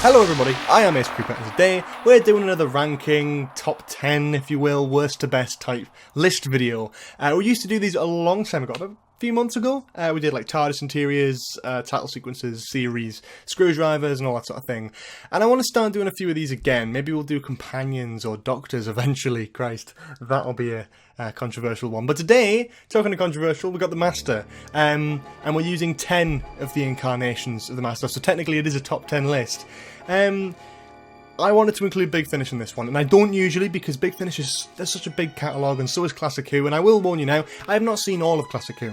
Hello everybody, I am Ace3Pratt and today we're doing another ranking, top 10 if you will, worst to best type list video. We used to do these a long time ago, about a few months ago. We did like TARDIS interiors, title sequences, series, screwdrivers and all that sort of thing. And I want to start doing a few of these again. Maybe we'll do companions or doctors eventually. Christ, that'll be a controversial one. But today, talking to controversial, we've got the Master. And we're using 10 of the incarnations of the Master. So technically it is a top 10 list. I wanted to include Big Finish in this one, and I don't usually because Big Finish there's such a big catalogue and so is Classic Who, and I will warn you now, I have not seen all of Classic Who.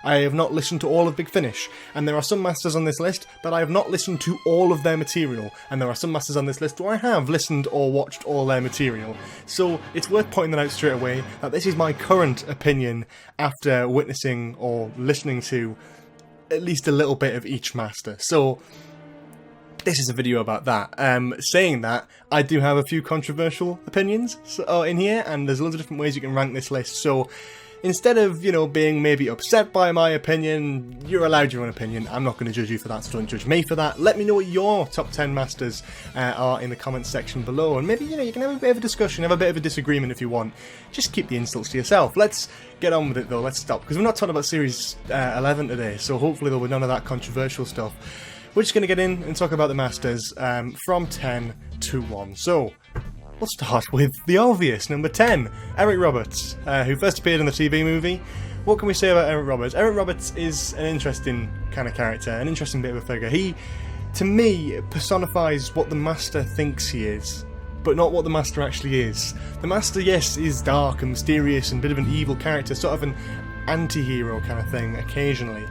I have not listened to all of Big Finish, and there are some Masters on this list that I have not listened to all of their material, and there are some Masters on this list where I have listened or watched all their material. So it's worth pointing that out straight away, that this is my current opinion after witnessing or listening to at least a little bit of each Master. So this is a video about that. Saying that, I do have a few controversial opinions in here, and there's loads of different ways you can rank this list, so instead of, you know, being maybe upset by my opinion, you're allowed your own opinion. I'm not going to judge you for that, so don't judge me for that. Let me know what your top 10 Masters are in the comments section below, and maybe, you know, you can have a bit of a discussion, have a bit of a disagreement if you want. Just keep the insults to yourself. Let's get on with it though, let's stop, because we're not talking about Series 11 today, so hopefully there'll be none of that controversial stuff. We're just going to get in and talk about the Masters from 10 to 1. So, we'll start with the obvious, number 10, Eric Roberts, who first appeared in the TV movie. What can we say about Eric Roberts? Eric Roberts is an interesting kind of character, an interesting bit of a figure. He, to me, personifies what the Master thinks he is, but not what the Master actually is. The Master, yes, is dark and mysterious and a bit of an evil character, sort of an anti-hero kind of thing, occasionally.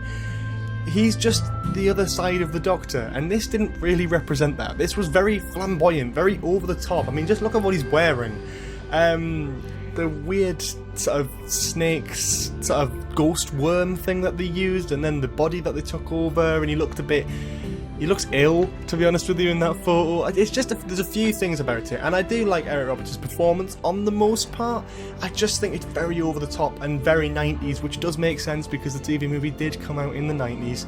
He's just the other side of the Doctor, and this didn't really represent that. This was very flamboyant, very over the top. I mean, just look at what he's wearing. The weird sort of snakes, sort of ghost worm thing that they used, and then the body that they took over, and he looks ill, to be honest with you, in that photo. It's just, there's a few things about it, and I do like Eric Roberts' performance on the most part. I just think it's very over the top and very 90s, which does make sense because the TV movie did come out in the 90s.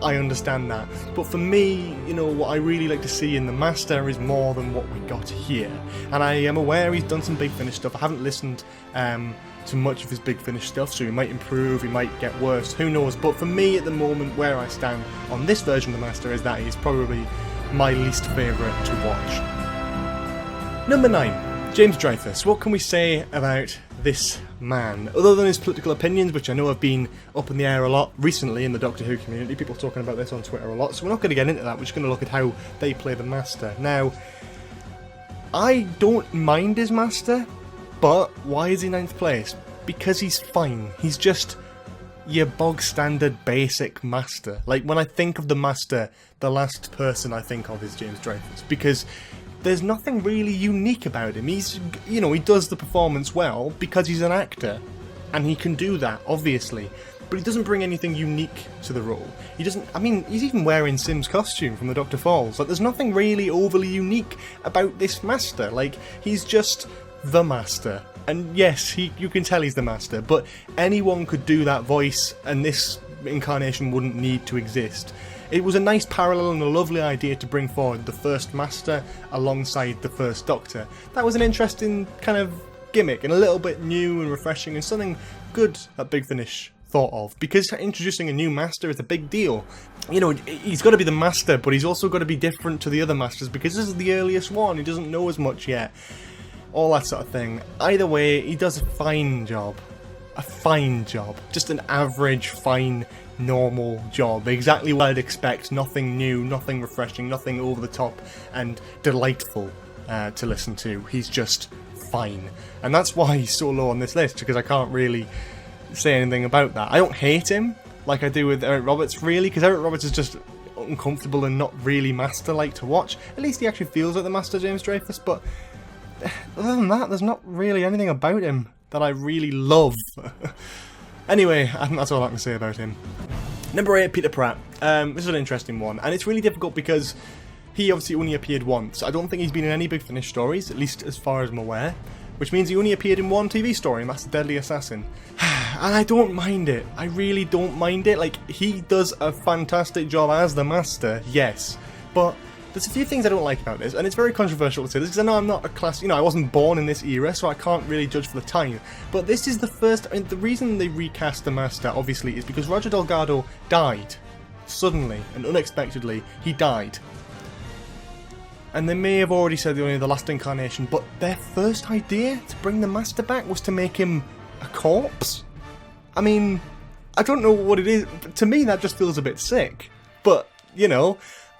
I understand that. But for me, you know, what I really like to see in the Master is more than what we got here. And I am aware he's done some Big Finish stuff. I haven't listened to much of his Big Finish stuff, so he might improve, he might get worse, who knows. But for me, at the moment, where I stand on this version of the Master is that he's probably my least favourite to watch. Number 9, James Dreyfus. What can we say about this man? Other than his political opinions, which I know have been up in the air a lot recently in the Doctor Who community, people talking about this on Twitter a lot, so we're not going to get into that, we're just going to look at how they play the Master. Now, I don't mind his Master, but why is he 9th place? Because he's fine. He's just your bog standard basic Master. Like, when I think of the Master, the last person I think of is James Dreyfus, because there's nothing really unique about him. He's, you know, he does the performance well because he's an actor, and he can do that, obviously, but he doesn't bring anything unique to the role. He doesn't, I mean, he's even wearing Simm's costume from the Doctor Falls. Like, there's nothing really overly unique about this Master. Like, he's just the Master. And yes, you can tell he's the Master, but anyone could do that voice, and this incarnation wouldn't need to exist. It was a nice parallel and a lovely idea to bring forward the first Master alongside the first Doctor. That was an interesting kind of gimmick, and a little bit new and refreshing, and something good that Big Finish thought of, because introducing a new Master is a big deal. You know, he's got to be the Master, but he's also got to be different to the other Masters, because this is the earliest one, he doesn't know as much yet. All that sort of thing. Either way, he does a fine job. A fine job. Just an average, fine, normal job. Exactly what I'd expect. Nothing new, nothing refreshing, nothing over the top and delightful to listen to. He's just fine. And that's why he's so low on this list, because I can't really say anything about that. I don't hate him like I do with Eric Roberts, really, because Eric Roberts is just uncomfortable and not really Master-like to watch. At least he actually feels like the Master, James Dreyfus, but other than that, there's not really anything about him that I really love. Anyway, I think that's all I can say about him. Number 8, Peter Pratt. This is an interesting one, and it's really difficult because he obviously only appeared once. I don't think he's been in any Big Finish stories, at least as far as I'm aware, which means he only appeared in one TV story, and that's The Deadly Assassin. And I don't mind it. I really don't mind it. Like, he does a fantastic job as the Master, yes, but There's a few things I don't like about this, and it's very controversial to say this, because I know I'm not a class, I wasn't born in this era, so I can't really judge for the time, but this is the first, the reason they recast the Master, obviously, is because Roger Delgado died. Suddenly, and unexpectedly, he died. And they may have already said only the last incarnation, but their first idea to bring the Master back was to make him a corpse? I mean, I don't know what it is, but to me that just feels a bit sick. But,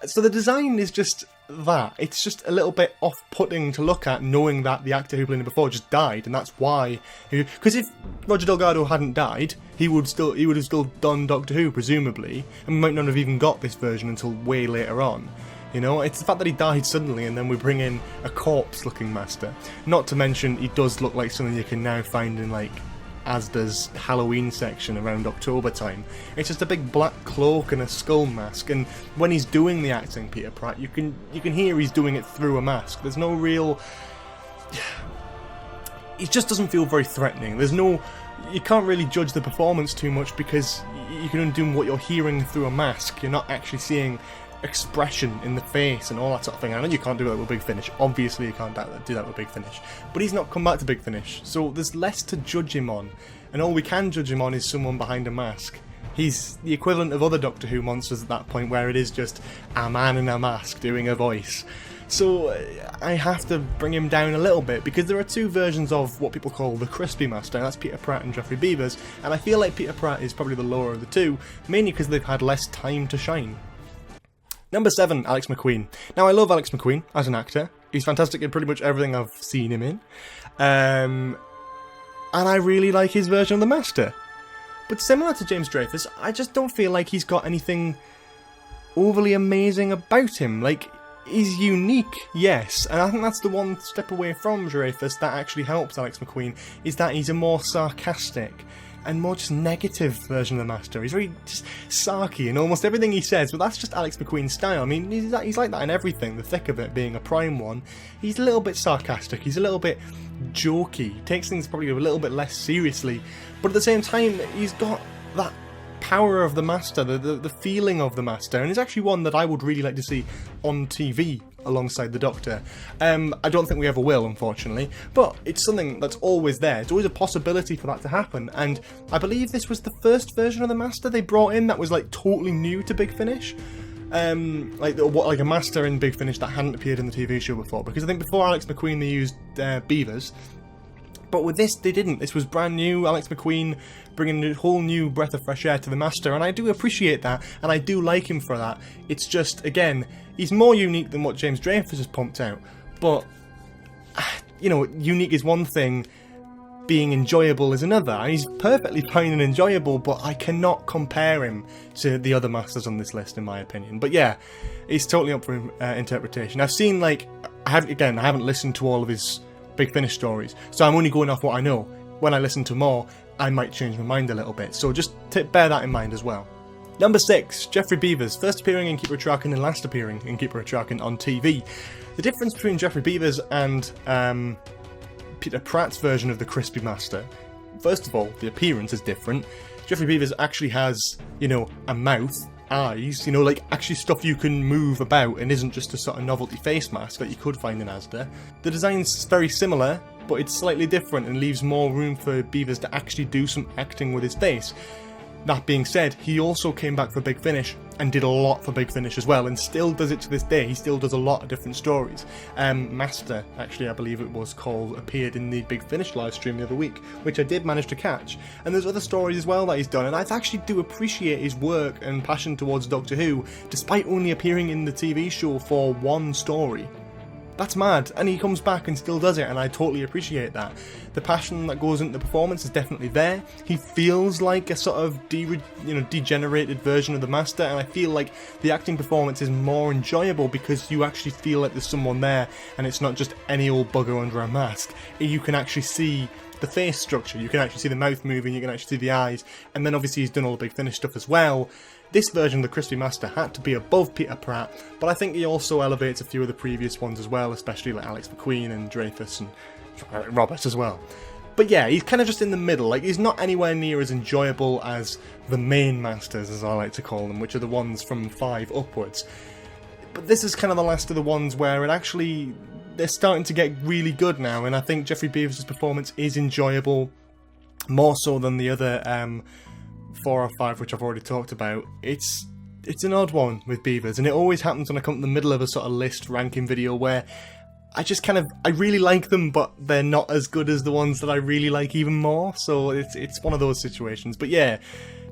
so the design is just that. It's just a little bit off-putting to look at, knowing that the actor who played him before just died, and that's why. Because if Roger Delgado hadn't died, he would have still done Doctor Who, presumably, and we might not have even got this version until way later on. It's the fact that he died suddenly, and then we bring in a corpse-looking Master. Not to mention, he does look like something you can now find in Asda's Halloween section around October time. It's just a big black cloak and a skull mask, and when he's doing the acting, Peter Pratt, you can hear he's doing it through a mask. There's no real... It just doesn't feel very threatening. You can't really judge the performance too much, because you can only do what you're hearing through a mask. You're not actually seeing expression in the face and all that sort of thing. I know you can't do that with Big Finish. Obviously you can't do that with Big Finish. But he's not come back to Big Finish, so there's less to judge him on. And all we can judge him on is someone behind a mask. He's the equivalent of other Doctor Who monsters at that point, where it is just a man in a mask doing a voice. So I have to bring him down a little bit, because there are two versions of what people call the Crispy Master, and that's Peter Pratt and Geoffrey Beevers, and I feel like Peter Pratt is probably the lower of the two, mainly because they've had less time to shine. Number 7, Alex McQueen. Now, I love Alex McQueen as an actor. He's fantastic in pretty much everything I've seen him in. And I really like his version of the Master. But similar to James Dreyfus, I just don't feel like he's got anything overly amazing about him. He's unique, yes, and I think that's the one step away from Dreyfus that actually helps Alex McQueen, is that he's a more sarcastic and more just negative version of the Master. He's very just sarky in almost everything he says, but that's just Alex McQueen's style. I mean, he's like that in everything, the thick of it being a prime one. He's a little bit sarcastic, he's a little bit jokey, he takes things probably a little bit less seriously, but at the same time, he's got that power of the Master, the feeling of the Master, and it's actually one that I would really like to see on TV alongside the Doctor. I don't think we ever will, unfortunately, but it's something that's always there. It's always a possibility for that to happen, and I believe this was the first version of the Master they brought in that was totally new to Big Finish. Like a Master in Big Finish that hadn't appeared in the TV show before, because I think before Alex McQueen they used Beevers, but with this they didn't. This was brand new, Alex McQueen bringing a whole new breath of fresh air to the Master, and I do appreciate that, and I do like him for that. It's just, again, he's more unique than what James Dreyfus has pumped out, but, unique is one thing, being enjoyable is another, and he's perfectly fine and enjoyable, but I cannot compare him to the other Masters on this list, in my opinion. But yeah, he's totally up for interpretation. I've seen, I haven't listened to all of his Big Finish stories, so I'm only going off what I know. When I listen to more, I might change my mind a little bit, so just bear that in mind as well. Number 6, Geoffrey Beevers, first appearing in Keeper of Traken and last appearing in Keeper of Traken on TV. The difference between Geoffrey Beevers and Peter Pratt's version of the Crispy Master, first of all, the appearance is different. Geoffrey Beevers actually has, a mouth, eyes, actually stuff you can move about and isn't just a sort of novelty face mask that you could find in Asda. The design's very similar, but it's slightly different and leaves more room for Beevers to actually do some acting with his face. That being said, he also came back for Big Finish and did a lot for Big Finish as well, and still does it to this day. He still does a lot of different stories. Master, actually, I believe it was called, appeared in the Big Finish live stream the other week, which I did manage to catch. And there's other stories as well that he's done, and I actually do appreciate his work and passion towards Doctor Who, despite only appearing in the TV show for one story. That's mad, and he comes back and still does it, and I totally appreciate that. The passion that goes into the performance is definitely there. He feels like a sort of degenerated version of the Master, and I feel like the acting performance is more enjoyable because you actually feel like there's someone there, and it's not just any old bugger under a mask. You can actually see the face structure, you can actually see the mouth moving, you can actually see the eyes, and then obviously he's done all the Big Finish stuff as well. This version of the Crispy Master had to be above Peter Pratt, but I think he also elevates a few of the previous ones as well, especially like Alex McQueen and Dreyfus and Robert as well. But yeah, he's kind of just in the middle. He's not anywhere near as enjoyable as the main Masters, as I like to call them, which are the ones from 5 upwards. But this is kind of the last of the ones where it actually, they're starting to get really good now, and I think Geoffrey Beevers' performance is enjoyable, more so than the other 4 or 5 which I've already talked about. It's an odd one with Beevers, and it always happens when I come to the middle of a sort of list ranking video where I really like them, but they're not as good as the ones that I really like even more, so it's one of those situations. But yeah,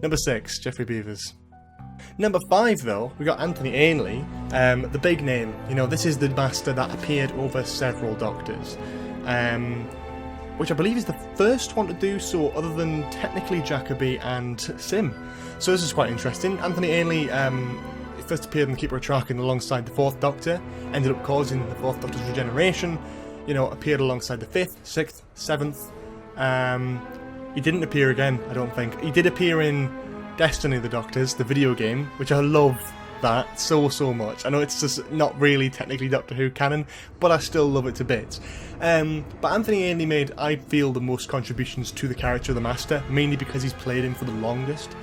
number 6, Geoffrey Beevers. Number 5, though, we got Anthony Ainley, the big name. You know, this is the Master that appeared over several Doctors, which I believe is the first one to do so, other than technically Jacobi and Simm. So this is quite interesting. Anthony Ainley first appeared in Keeper of Traken alongside the 4th Doctor, ended up causing the 4th Doctor's regeneration, you know, appeared alongside the 5th, 6th, 7th. He didn't appear again, I don't think. He did appear in Destiny of the Doctors, the video game, which I love that so much. I know it's just not really technically Doctor Who canon, but I still love it to bits. But Anthony Ainley made, I feel, the most contributions to the character of the Master, mainly because he's played him for the longest.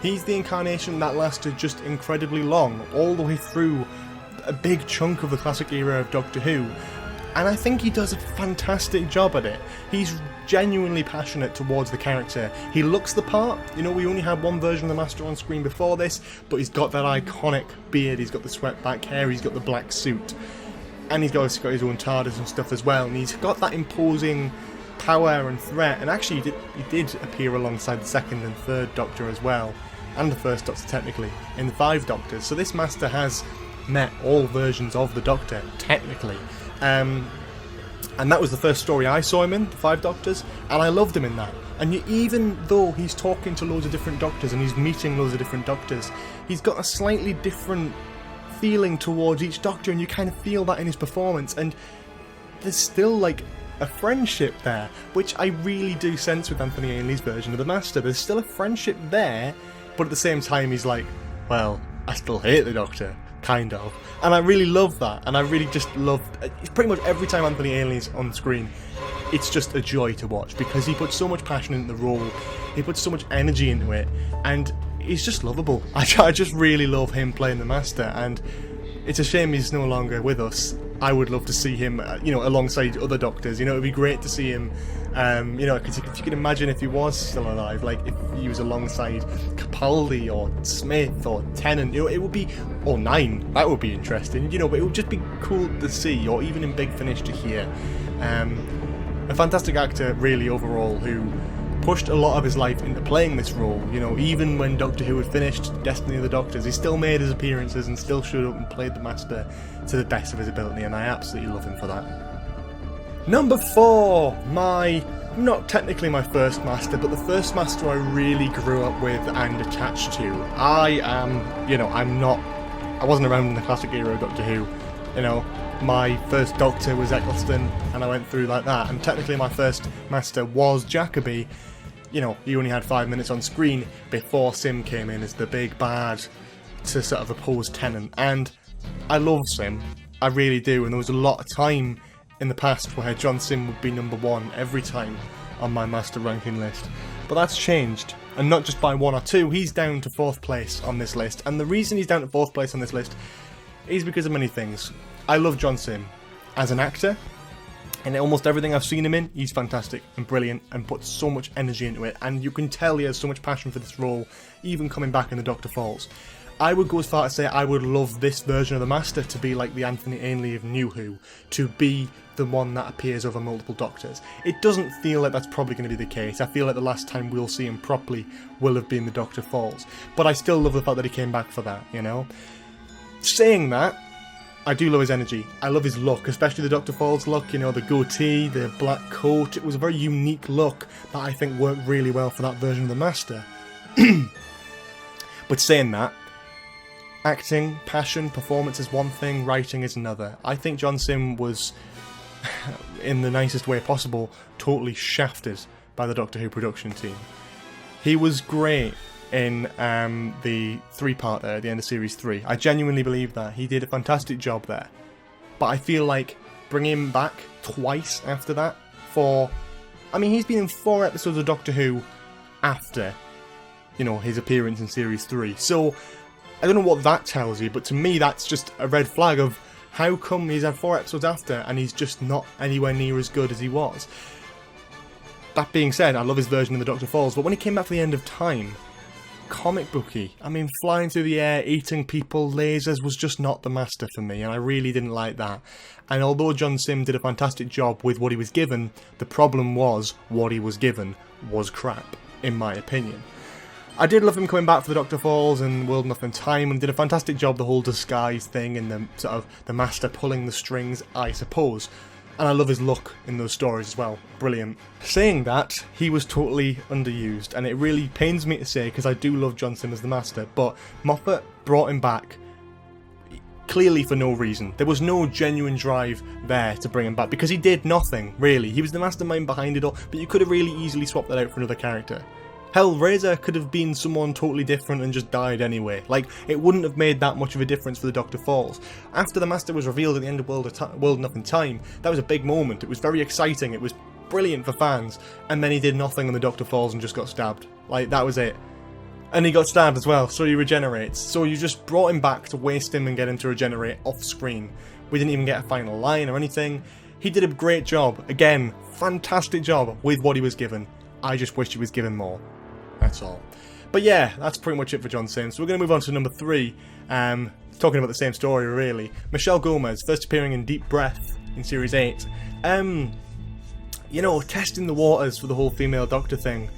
He's the incarnation that lasted just incredibly long, all the way through a big chunk of the classic era of Doctor Who, and I think he does a fantastic job at it. He's genuinely passionate towards the character. He looks the part. You know, we only had one version of the Master on screen before this, but he's got that iconic beard, he's got the swept back hair, he's got the black suit, and he's got his own TARDIS and stuff as well, and he's got that imposing power and threat. And actually he did appear alongside the 2nd and 3rd Doctor as well, and the 1st Doctor technically, in the 5 Doctors. So this Master has met all versions of the Doctor, technically. And that was the first story I saw him in, the 5 Doctors, and I loved him in that. And even though he's talking to loads of different Doctors and he's meeting loads of different Doctors, he's got a slightly different feeling towards each Doctor, and you kind of feel that in his performance, and there's still like a friendship there, which I really do sense with Anthony Ainley's version of the Master. There's still a friendship there, but at the same time he's like, well, I still hate the Doctor, kind of. And I really love that, and I really just love, pretty much every time Anthony Ainley's on screen, it's just a joy to watch, because he puts so much passion into the role, he puts so much energy into it, and he's just lovable. I just really love him playing the Master, and it's a shame he's no longer with us. I would love to see him, you know, alongside other Doctors. You know, it'd be great to see him, you know, because if you can imagine if he was still alive, like if he was alongside Capaldi or Smith or Tennant, you know, it would be, or Nine, that would be interesting, you know, but it would just be cool to see, or even in Big Finish to hear. A fantastic actor, really, overall, who pushed a lot of his life into playing this role. You know, even when Doctor Who had finished Destiny of the Doctors, he still made his appearances and still showed up and played the Master to the best of his ability, and I absolutely love him for that. Number 4, not technically my first Master, but the first Master I really grew up with and attached to. I wasn't around in the classic era of Doctor Who, you know. My first Doctor was Eccleston, and I went through like that, and technically my first Master was Jacobi. You know, he only had 5 minutes on screen before Simm came in as the big bad to sort of oppose Tennant, and I love Simm, I really do, and there was a lot of time in the past where John Simm would be number 1 every time on my Master ranking list, but that's changed, and not just by 1 or 2, he's down to 4th place on this list, and the reason he's down to 4th place on this list is because of many things. I love John Simm as an actor, and almost everything I've seen him in, he's fantastic and brilliant and puts so much energy into it, and you can tell he has so much passion for this role, even coming back in The Doctor Falls. I would go as far as to say I would love this version of the Master to be like the Anthony Ainley of New Who, to be the one that appears over multiple Doctors. It doesn't feel like that's probably going to be the case. I feel like the last time we'll see him properly will have been The Doctor Falls, but I still love the fact that he came back for that, you know? Saying that, I do love his energy. I love his look, especially the Doctor Falls look, you know, the goatee, the black coat. It was a very unique look that I think worked really well for that version of the Master. But saying that, acting, passion, performance is one thing, writing is another. I think John Simm was, in the nicest way possible, totally shafted by the Doctor Who production team. He was great in the 3-part there at the end of Series 3. I genuinely believe that. He did a fantastic job there. But I feel like bringing him back twice after that for... I mean, he's been in 4 episodes of Doctor Who after, you know, his appearance in Series 3. So I don't know what that tells you, but to me that's just a red flag of how come he's had 4 episodes after and he's just not anywhere near as good as he was. That being said, I love his version of the Dr. Falls, but when he came back for the end of time, comic booky. I mean, flying through the air, eating people, lasers was just not the Master for me, and I really didn't like that. And although John Simm did a fantastic job with what he was given, the problem was what he was given was crap, in my opinion. I did love him coming back for the Dr. Falls and World Enough in Time, and did a fantastic job the whole disguise thing and the sort of the Master pulling the strings, I suppose. And I love his look in those stories as well. Brilliant. Saying that, he was totally underused, and it really pains me to say because I do love John Simm as the Master, but Moffat brought him back clearly for no reason. There was no genuine drive there to bring him back because he did nothing, really. He was the mastermind behind it all, but you could have really easily swapped that out for another character. Hell, Razor could have been someone totally different and just died anyway. Like, it wouldn't have made that much of a difference for the Dr. Falls. After the Master was revealed at the end of World Enough in Time, that was a big moment. It was very exciting. It was brilliant for fans. And then he did nothing on the Dr. Falls and just got stabbed. Like, that was it. And he got stabbed as well, so he regenerates. So you just brought him back to waste him and get him to regenerate off screen. We didn't even get a final line or anything. He did a great job. Again, fantastic job with what he was given. I just wished he was given more. That's all. But yeah, that's pretty much it for John Simm. So we're going to move on to number 3. Talking about the same story, really. Michelle Gomez, first appearing in Deep Breath in Series 8. You know, testing the waters for the whole female doctor thing.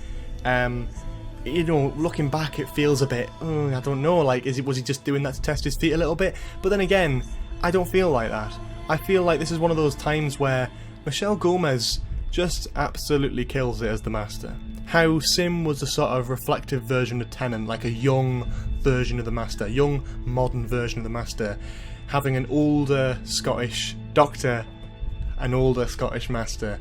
You know, looking back, it feels a bit, I don't know, like, was he just doing that to test his feet a little bit? But then again, I don't feel like that. I feel like this is one of those times where Michelle Gomez just absolutely kills it as the Master. How Simm was a sort of reflective version of Tennant, like a young version of the Master, a young modern version of the Master, having an older Scottish Doctor, an older Scottish Master.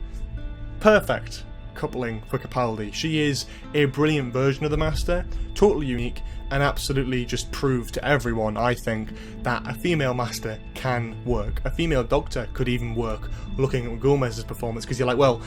Perfect coupling for Capaldi. She is a brilliant version of the Master, totally unique, and absolutely just proved to everyone, I think, that a female Master can work. A female Doctor could even work, looking at Gomez's performance, because you're like, well,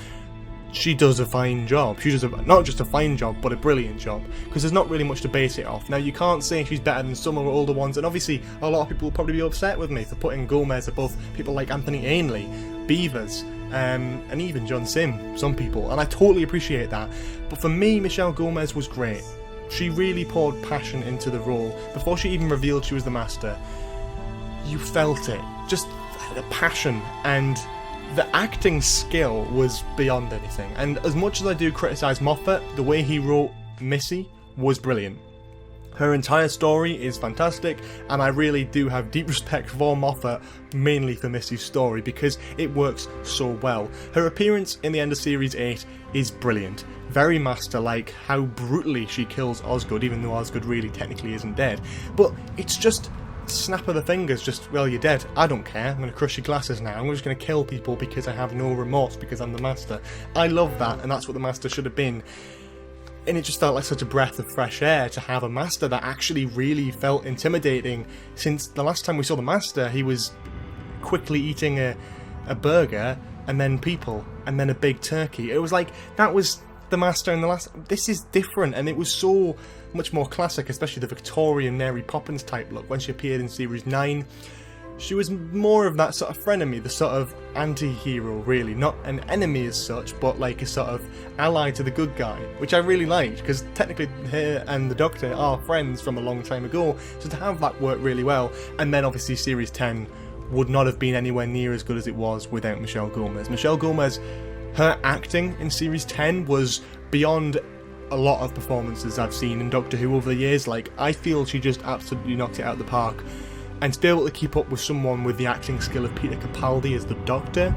she does a fine job. She does not just a fine job, but a brilliant job. Because there's not really much to base it off. Now, you can't say she's better than some of the older ones, and obviously a lot of people will probably be upset with me for putting Gomez above people like Anthony Ainley, Beevers, and even John Simm, some people, and I totally appreciate that. But for me, Michelle Gomez was great. She really poured passion into the role. Before she even revealed she was the Master, you felt it. Just the passion, and the acting skill was beyond anything. And as much as I do criticise Moffat, the way he wrote Missy was brilliant. Her entire story is fantastic, and I really do have deep respect for Moffat, mainly for Missy's story, because it works so well. Her appearance in the end of Series 8 is brilliant. Very Master-like, how brutally she kills Osgood, even though Osgood really technically isn't dead. But it's just snap of the fingers, just, well, you're dead. I don't care. I'm going to crush your glasses now. I'm just going to kill people because I have no remorse, because I'm the Master. I love that, and that's what the Master should have been. And it just felt like such a breath of fresh air to have a Master that actually really felt intimidating. Since the last time we saw the Master, he was quickly eating a burger, and then people, and then a big turkey. It was like, that was the Master in the last... This is different, and it was so much more classic, especially the Victorian Mary Poppins type look when she appeared in Series 9. She was more of that sort of frenemy, the sort of anti-hero, really. Not an enemy as such, but like a sort of ally to the good guy, which I really liked, because technically her and the Doctor are friends from a long time ago, so to have that work really well. And then obviously Series 10 would not have been anywhere near as good as it was without Michelle Gomez. Michelle Gomez, her acting in Series 10 was beyond a lot of performances I've seen in Doctor Who over the years. Like, I feel she just absolutely knocked it out of the park. And to be able to keep up with someone with the acting skill of Peter Capaldi as the Doctor,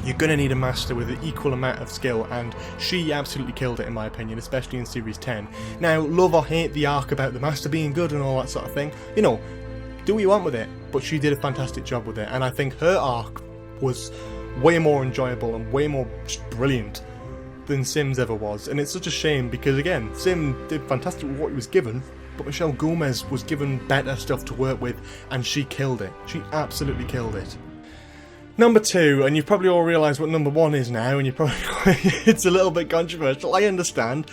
you're going to need a Master with an equal amount of skill, and she absolutely killed it in my opinion, especially in Series 10. Now, love or hate the arc about the Master being good and all that sort of thing, you know, do what you want with it, but she did a fantastic job with it, and I think her arc was way more enjoyable and way more brilliant than Simm's ever was. And it's such a shame because, again, Simm did fantastic with what he was given, but Michelle Gomez was given better stuff to work with, and she killed it. She absolutely killed it. Number 2, and you've probably all realised what number 1 is now, and you probably it's a little bit controversial, I understand.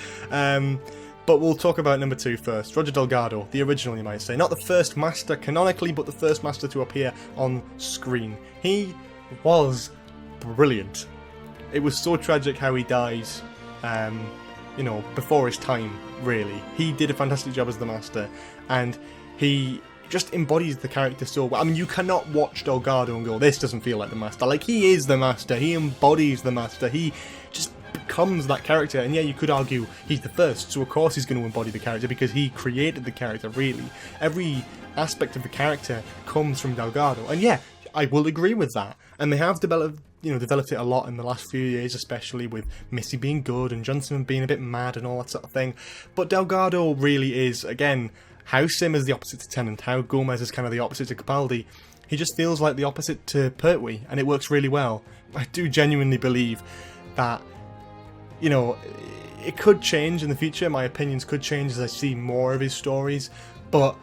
But we'll talk about number 2 first. Roger Delgado, the original you might say. Not the first master canonically, but the first master to appear on screen. He was brilliant. It was so tragic how he died, you know, before his time, really. He did a fantastic job as the master, and he just embodies the character so well. I mean, you cannot watch Delgado and go, this doesn't feel like the master. Like, he is the master, he embodies the master, he just becomes that character. And yeah, you could argue he's the first, so of course he's going to embody the character because he created the character, really. Every aspect of the character comes from Delgado, and yeah, I will agree with that. And they have developed it a lot in the last few years, especially with Missy being good and Johnson being a bit mad and all that sort of thing. But Delgado really is, again, how Simm is the opposite to Tennant, how Gomez is kind of the opposite to Capaldi. He just feels like the opposite to Pertwee, and it works really well. I do genuinely believe that, you know, it could change in the future. My opinions could change as I see more of his stories, but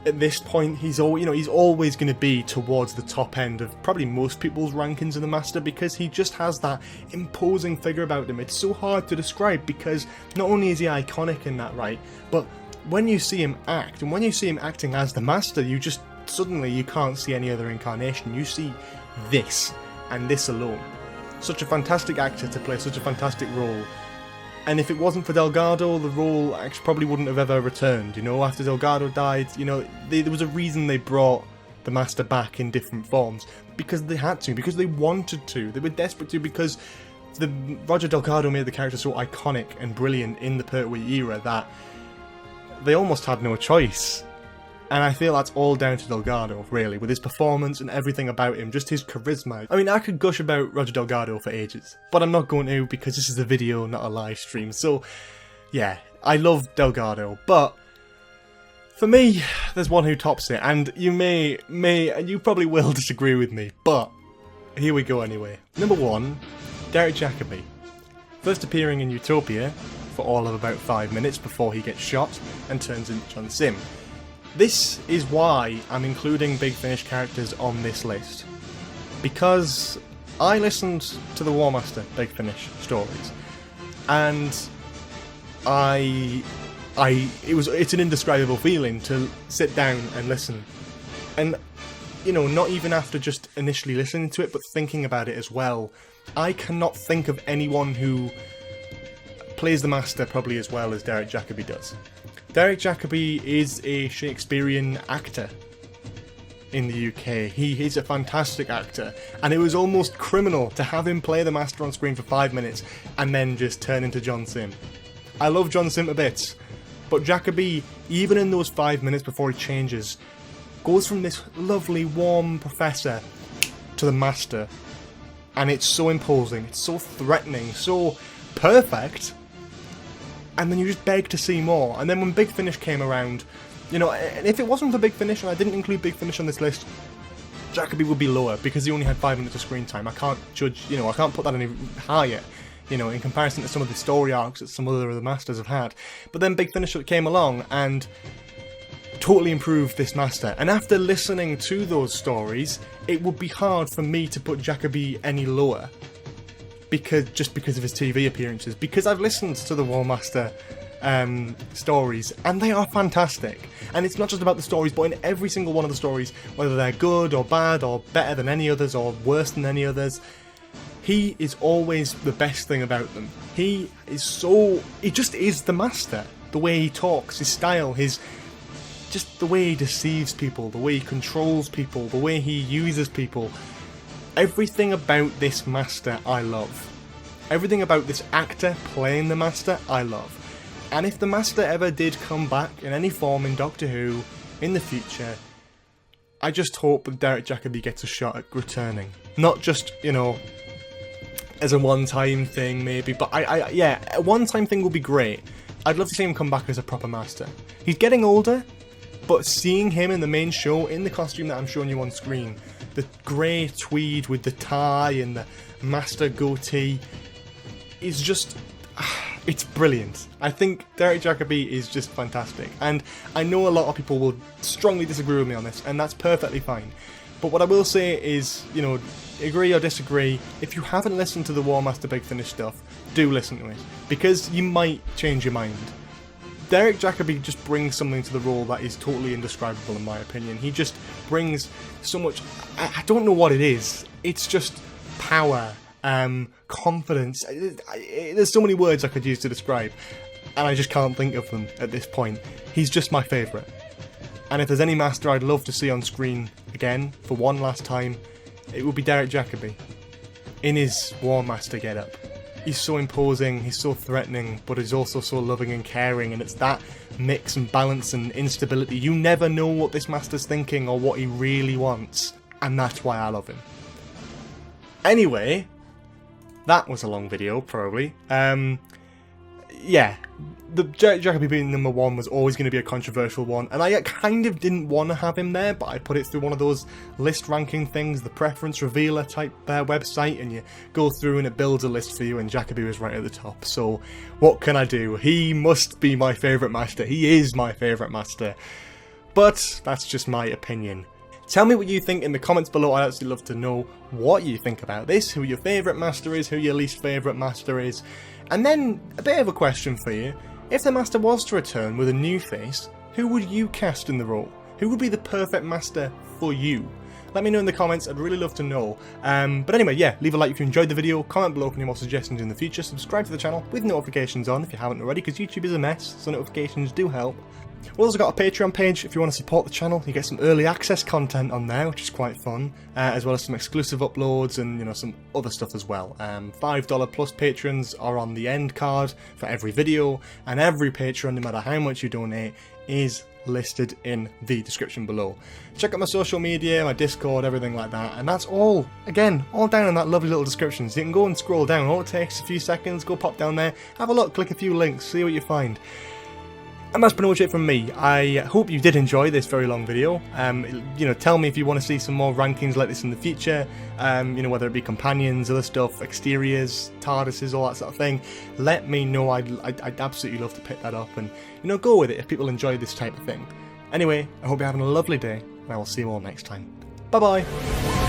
at this point, he's always going to be towards the top end of probably most people's rankings of the Master, because he just has that imposing figure about him. It's so hard to describe because not only is he iconic in that right, but when you see him act, and when you see him acting as the Master, you just suddenly you can't see any other incarnation. You see this and this alone. Such a fantastic actor to play such a fantastic role. And if it wasn't for Delgado, the role actually probably wouldn't have ever returned, you know, after Delgado died. You know, there was a reason they brought the Master back in different forms, because they had to, because they wanted to, they were desperate to, because Roger Delgado made the character so iconic and brilliant in the Pertwee era that they almost had no choice. And I feel that's all down to Delgado, really, with his performance and everything about him, just his charisma. I mean, I could gush about Roger Delgado for ages, but I'm not going to because this is a video, not a live stream. So, yeah, I love Delgado, but for me, there's one who tops it, and you and you probably will disagree with me, but here we go anyway. Number 1, Derek Jacobi. First appearing in Utopia for all of about 5 minutes before he gets shot and turns into John Simm. This is why I'm including Big Finish characters on this list, because I listened to the War Master Big Finish stories, and it's an indescribable feeling to sit down and listen, and you know, not even after just initially listening to it, but thinking about it as well. I cannot think of anyone who plays the Master probably as well as Derek Jacobi does. Derek Jacobi is a Shakespearean actor in the UK. He is a fantastic actor, and it was almost criminal to have him play the Master on screen for 5 minutes and then just turn into John Simm. I love John Simm a bit, but Jacobi, even in those 5 minutes before he changes, goes from this lovely, warm professor to the Master, and it's so imposing, it's so threatening, so perfect. And then you just beg to see more. And then when Big Finish came around, you know, and if it wasn't for Big Finish, and I didn't include Big Finish on this list, Jacobi would be lower, because he only had 5 minutes of screen time. I can't judge, you know, I can't put that any higher, you know, in comparison to some of the story arcs that some other of the Masters have had. But then Big Finish came along and totally improved this Master. And after listening to those stories, it would be hard for me to put Jacobi any lower. Just because of his TV appearances, because I've listened to the War Master stories, and they are fantastic. And it's not just about the stories, but in every single one of the stories, whether they're good or bad or better than any others or worse than any others, he is always the best thing about them. He just is the Master. The way he talks, his style, just the way he deceives people, the way he controls people, the way he uses people. Everything about this Master I love. Everything about this actor playing the Master I love. And if the Master ever did come back in any form in Doctor Who in the future, I just hope that Derek Jacobi gets a shot at returning. Not just, you know, as a one-time thing maybe, but yeah, a one-time thing would be great. I'd love to see him come back as a proper Master. He's getting older, but seeing him in the main show, in the costume that I'm showing you on screen, the grey tweed with the tie and the Master goatee is just... it's brilliant. I think Derek Jacobi is just fantastic. And I know a lot of people will strongly disagree with me on this, and that's perfectly fine. But what I will say is, you know, agree or disagree, if you haven't listened to the War Master Big Finish stuff, do listen to it. Because you might change your mind. Derek Jacobi just brings something to the role that is totally indescribable in my opinion. He just brings so much, I don't know what it is, it's just power, confidence. There's so many words I could use to describe, and I just can't think of them at this point. He's just my favourite. And if there's any master I'd love to see on screen again, for one last time, it would be Derek Jacobi. In his War Master getup. He's so imposing, he's so threatening, but he's also so loving and caring, and it's that mix and balance and instability. You never know what this master's thinking or what he really wants, and that's why I love him. Anyway, that was a long video, probably. Yeah, the Jacobi being number 1 was always going to be a controversial one, and I kind of didn't want to have him there, but I put it through one of those list ranking things, the preference revealer type website, and you go through and it builds a list for you, and Jacobi was right at the top. So what can I do? He must be my favourite master. He is my favourite master. But that's just my opinion. Tell me what you think in the comments below. I'd actually love to know what you think about this, who your favourite master is, who your least favourite master is. And then, a bit of a question for you. If the master was to return with a new face, who would you cast in the role? Who would be the perfect master for you? Let me know in the comments, I'd really love to know. But anyway, yeah, leave a like if you enjoyed the video, comment below for any more suggestions in the future, subscribe to the channel with notifications on if you haven't already, because YouTube is a mess, so notifications do help. We've also got a Patreon page if you want to support the channel. You get some early access content on there, which is quite fun, as well as some exclusive uploads and, you know, some other stuff as well. $5 plus patrons are on the end card for every video, and every patron, no matter how much you donate, is listed in the description below. Check out my social media, my Discord, everything like that, and that's all, again, all down in that lovely little description. So you can go and scroll down. All it takes is a few seconds, go pop down there, have a look, click a few links, see what you find. And that's pretty much it from me. I hope you did enjoy this very long video. You know, tell me if you want to see some more rankings like this in the future. You know, whether it be companions, other stuff, exteriors, TARDISes, all that sort of thing. Let me know. I'd absolutely love to pick that up and, you know, go with it if people enjoy this type of thing. Anyway, I hope you're having a lovely day, and I will see you all next time. Bye bye.